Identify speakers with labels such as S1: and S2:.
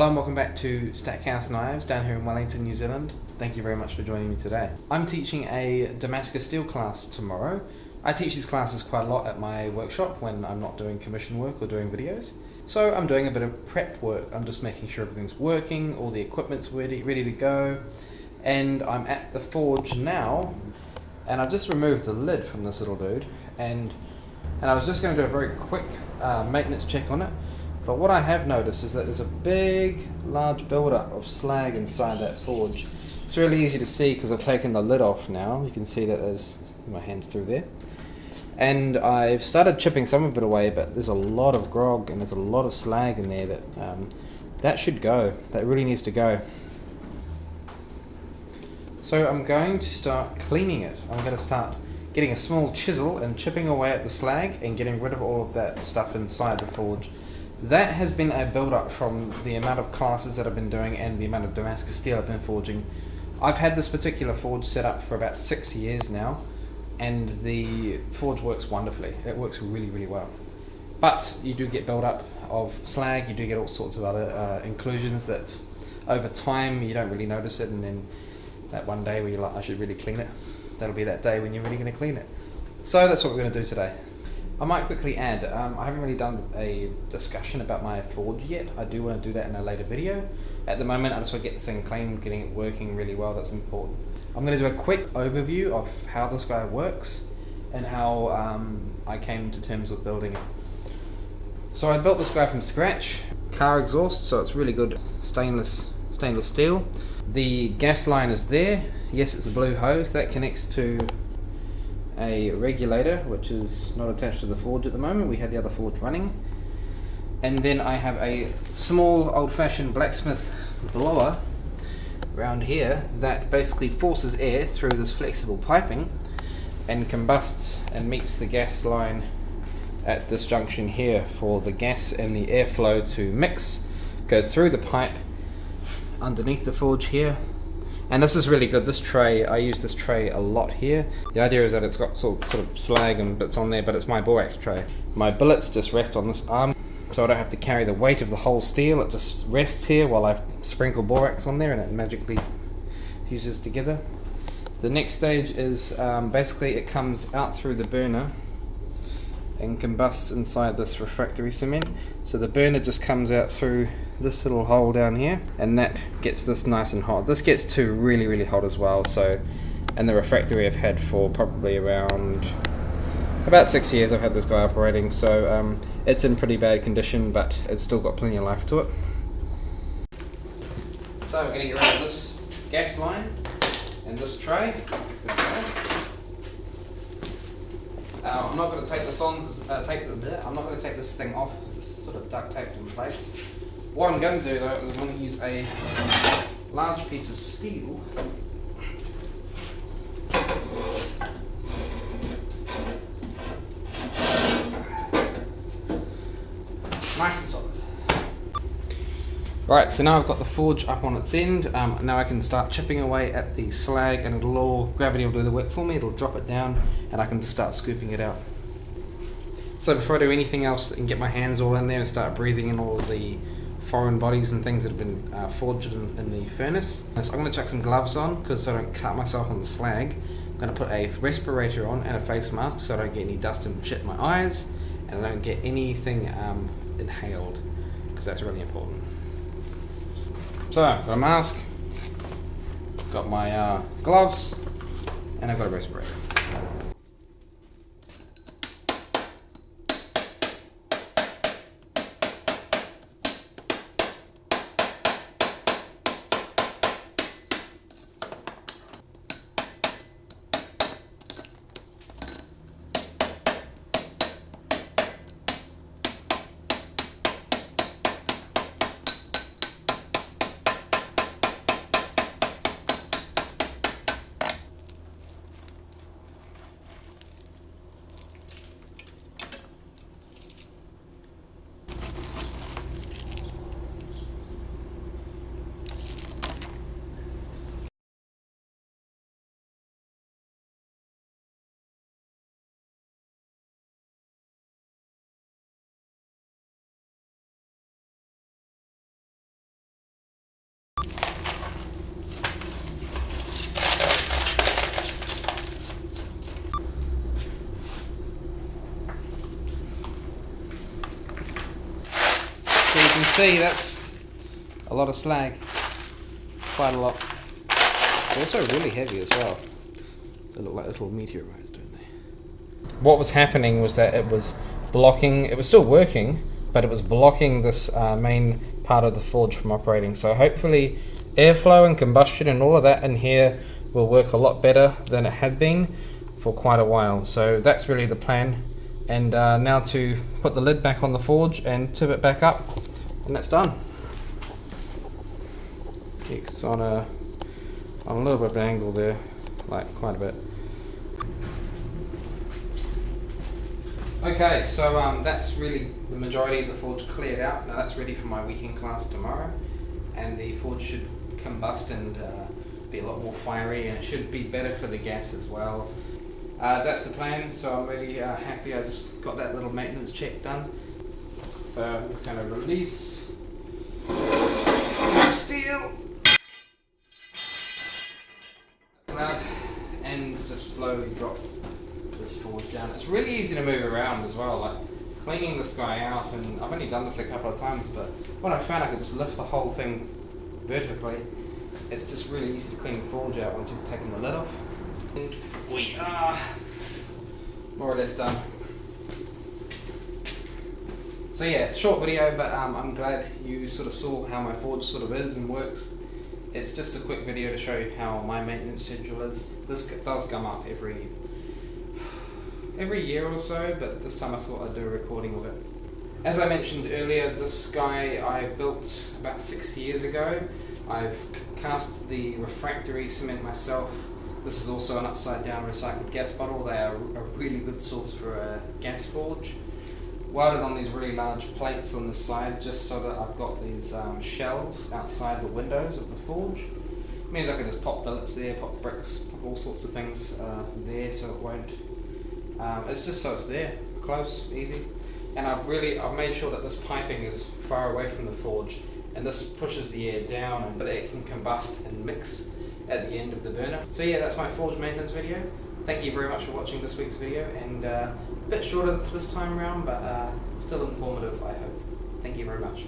S1: Hello and welcome back to Stackhouse Knives down here in Wellington, New Zealand. Thank you very much for joining me today. I'm teaching a Damascus steel class tomorrow. I teach these classes quite a lot at my workshop when I'm not doing commission work or doing videos. So I'm doing a bit of prep work. I'm just making sure everything's working, all the equipment's ready to go. And I'm at the forge now, and I've just removed the lid from this little dude, and I was just going to do a very quick maintenance check on it. But what I have noticed is that there's a large build-up of slag inside that forge. It's really easy to see because I've taken the lid off now. You can see that there's my hands through there. And I've started chipping some of it away, but there's a lot of grog and there's a lot of slag in there that should go. That really needs to go. So I'm going to start cleaning it. I'm going to start getting a small chisel and chipping away at the slag and getting rid of all of that stuff inside the forge. That has been a build-up from the amount of classes that I've been doing and the amount of Damascus steel I've been forging. I've had this particular forge set up for about 6 years now, and the forge works wonderfully. It works really, really well. But you do get build-up of slag, you do get all sorts of other inclusions that over time you don't really notice it, and then that one day where you're like, I should really clean it, that'll be that day when you're really going to clean it. So that's what we're going to do today. I might quickly add, I haven't really done a discussion about my forge yet. I do want to do that in a later video. At the moment, I just want to get the thing clean, getting it working really well. That's important. I'm going to do a quick overview of how this guy works and how I came to terms with building it. So I built this guy from scratch. Car exhaust, so it's really good stainless steel. The gas line is there. Yes, it's a blue hose that connects to a regulator which is not attached to the forge at the moment. We had the other forge running, and then I have a small old-fashioned blacksmith blower around here that basically forces air through this flexible piping and combusts and meets the gas line at this junction here for the gas and the airflow to mix, go through the pipe underneath the forge here. And this is really good. This tray, I use this tray a lot here. The idea is that it's got sort of slag and bits on there, but it's my borax tray. My billets just rest on this arm, so I don't have to carry the weight of the whole steel. It just rests here while I sprinkle borax on there and it magically fuses together. The next stage is basically it comes out through the burner and combusts inside this refractory cement. So the burner just comes out through this little hole down here, and that gets this nice and hot. This gets to really, really hot as well. So, and the refractory I've had for probably around about 6 years. I've had this guy operating, so it's in pretty bad condition, but it's still got plenty of life to it. So we're going to get rid of this gas line and this tray. I'm not going to take this on because I'm not going to take this thing off because it's sort of duct taped in place. What I'm going to do though is I'm going to use a large piece of steel nice and solid. Right, so now I've got the forge up on its end. Now I can start chipping away at the slag, and gravity will do the work for me. It'll drop it down and I can just start scooping it out. So before I do anything else and get my hands all in there and start breathing in all of the foreign bodies and things that have been forged in the furnace, so I'm going to chuck some gloves on because I don't cut myself on the slag. I'm going to put a respirator on and a face mask so I don't get any dust and shit in my eyes, and I don't get anything inhaled, because that's really important. So I've got a mask, got my gloves, and I've got a respirator. can see, that's a lot of slag. Quite a lot. It's also really heavy as well. They look like little meteorites, don't they? What was happening was that it was blocking, it was still working, but it was blocking this main part of the forge from operating. So hopefully airflow and combustion and all of that in here will work a lot better than it had been for quite a while. So that's really the plan. And now to put the lid back on the forge and tip it back up, and that's done. It's on a little bit of an angle there, like quite a bit. Okay, so that's really the majority of the forge cleared out. Now that's ready for my weekend class tomorrow, and the forge should combust and be a lot more fiery, and it should be better for the gas as well. That's the plan, so I'm really happy I just got that little maintenance check done. So I'm just going to release steel and just slowly drop this forge down. It's really easy to move around as well, like cleaning this guy out, and I've only done this a couple of times, but when I found I could just lift the whole thing vertically, it's just really easy to clean the forge out once you've taken the lid off. And we are more or less done. So yeah, short video, but I'm glad you sort of saw how my forge sort of is and works. It's just a quick video to show you how my maintenance schedule is. This does come up every year or so, but this time I thought I'd do a recording of it. As I mentioned earlier, this guy I built about 6 years ago. I've cast the refractory cement myself. This is also an upside down recycled gas bottle. They are a really good source for a gas forge. Welded on these really large plates on the side, just so that I've got these shelves outside the windows of the forge. It means I can just pop billets there, pop bricks, pop all sorts of things there, so it won't. It's just so it's there, close, easy. And I've made sure that this piping is far away from the forge, and this pushes the air down and it can combust and mix at the end of the burner. So yeah, that's my forge maintenance video. Thank you very much for watching this week's video, and a bit shorter this time around, but still informative, I hope. Thank you very much.